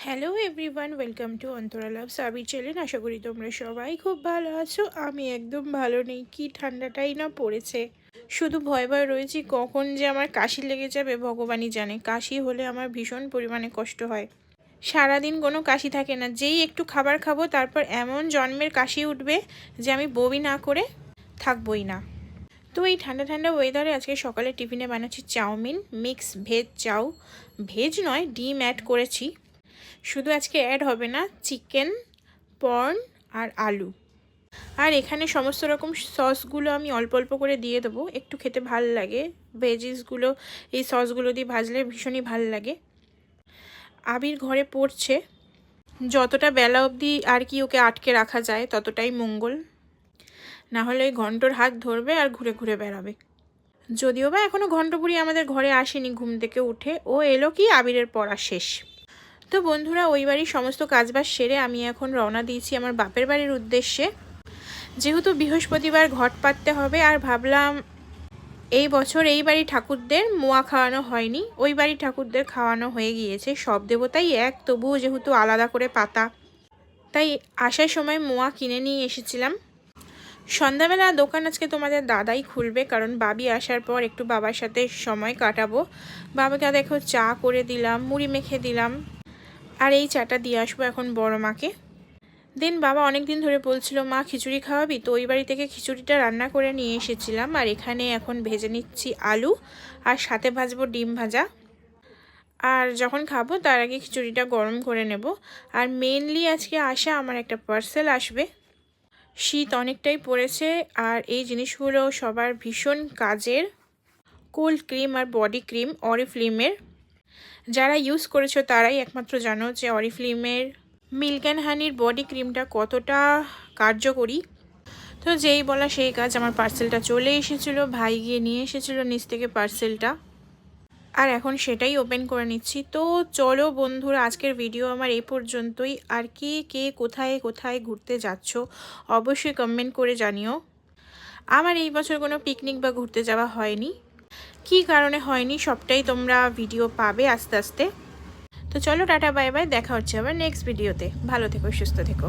Hello everyone, welcome to Antara love সাবি channel. আশা করি তোমরা সবাই খুব ভালো আছো। আমি একদম ভালো নেই, কি ঠান্ডাটাই না পড়েছে। শুধু ভয় ভয় রয়েছি কখন যে আমার কাশি লেগে যাবে ভগবানই জানে। কাশি হলে আমার ভীষণ পরিমাণে কষ্ট হয়। সারাদিন কোনো কাশি থাকে না, যেই একটু খাবার খাবো তারপর এমন জন্মের কাশি উঠবে যে আমি বমি না করে থাকবোই না। তো এই ঠান্ডা ঠান্ডা ওয়েদারে আজকে সকালে টিফিনে বানাচ্ছি চাউমিন, মিক্স ভেজ চাউ। ভেজ নয়, ডিম অ্যাড করেছি। শুধু আজকে অ্যাড হবে না, চিকেন, পর্ন আর আলু। আর এখানে সমস্ত রকম সসগুলো আমি অল্প অল্প করে দিয়ে দেবো, একটু খেতে ভাল লাগে। ভেজিসগুলো এই সসগুলো দিয়ে ভাজলে ভীষণই ভাল লাগে। আবির ঘরে পড়ছে, যতটা বেলা অবধি আর কি ওকে আটকে রাখা যায় ততটাই মঙ্গল, না হলে ওই ঘন্টর হাত ধরবে আর ঘুরে ঘুরে বেড়াবে। যদিও বা এখনও ঘন্টপুরি আমাদের ঘরে আসেনি ঘুম থেকে উঠে, ও এলো কি আবিরের পড়া শেষ। তো বন্ধুরা, ওই বাড়ির সমস্ত কাজবাজ সেরে আমি এখন রওনা দিয়েছি আমার বাপের বাড়ির উদ্দেশ্যে। যেহেতু বৃহস্পতিবার ঘট পাততে হবে, আর ভাবলাম এই বছর এই বাড়ি ঠাকুরদের মোয়া খাওয়ানো হয়নি, ওই বাড়ি ঠাকুরদের খাওয়ানো হয়ে গিয়েছে। সব দেবতাই এক, তবুও যেহেতু আলাদা করে পাতা, তাই আসার সময় মোয়া কিনে নিয়ে এসেছিলাম। সন্ধ্যাবেলা দোকান আজকে তোমাদের দাদাই খুলবে, কারণ বাবি আসার পর একটু বাবার সাথে সময় কাটাবো। বাবাকে দেখো চা করে দিলাম, মুড়ি মেখে দিলাম, আর এই চাটা দিয়ে আসবো এখন বড় মাকে। দেন বাবা অনেক দিন ধরে বলছিল মা খিচুড়ি খাওয়াবি, তো ওই বাড়ি থেকে খিচুড়িটা রান্না করে নিয়ে এসেছিলাম। আর এখানে এখন ভেজে নিচ্ছি আলু, আর সাথে ভাজবো ডিম ভাজা। আর যখন খাবো তার আগে খিচুড়িটা গরম করে নেব। আর মেনলি আজকে আসা আমার একটা পার্সেল আসবে। শীত অনেকটাই পড়েছে, আর এই জিনিসগুলো সবার ভীষণ কাজের। কোল্ড ক্রিম আর বডি ক্রিম অরিফ্লেমের। যারা ইউজ করেছো তারাই একমাত্র জানো যে অরিফ্লেমের মিল্ক অ্যান্ড হানির বডি ক্রিমটা কতটা কার্যকরী। তো যেই বলা সেই কাজ, আমার পার্সেলটা চলে এসেছিলো, ভাই গিয়ে নিয়ে এসেছিলো নিচ থেকে পার্সেলটা, আর এখন সেটাই ওপেন করে নিচ্ছি। তো চলো বন্ধুরা, আজকের ভিডিও আমার এই পর্যন্তই। আর কে কে কোথায় কোথায় ঘুরতে যাচ্ছ অবশ্যই কমেন্ট করে জানিও। আমার এই বছর কোনো পিকনিক বা ঘুরতে যাওয়া হয়নি, কী কারণে হয়নি সবটাই তোমরা ভিডিও পাবে আস্তে আস্তে। তো চলো টাটা বাই বাই, দেখা হচ্ছে আবার নেক্সট ভিডিওতে। ভালো থেকো, সুস্থ থেকো।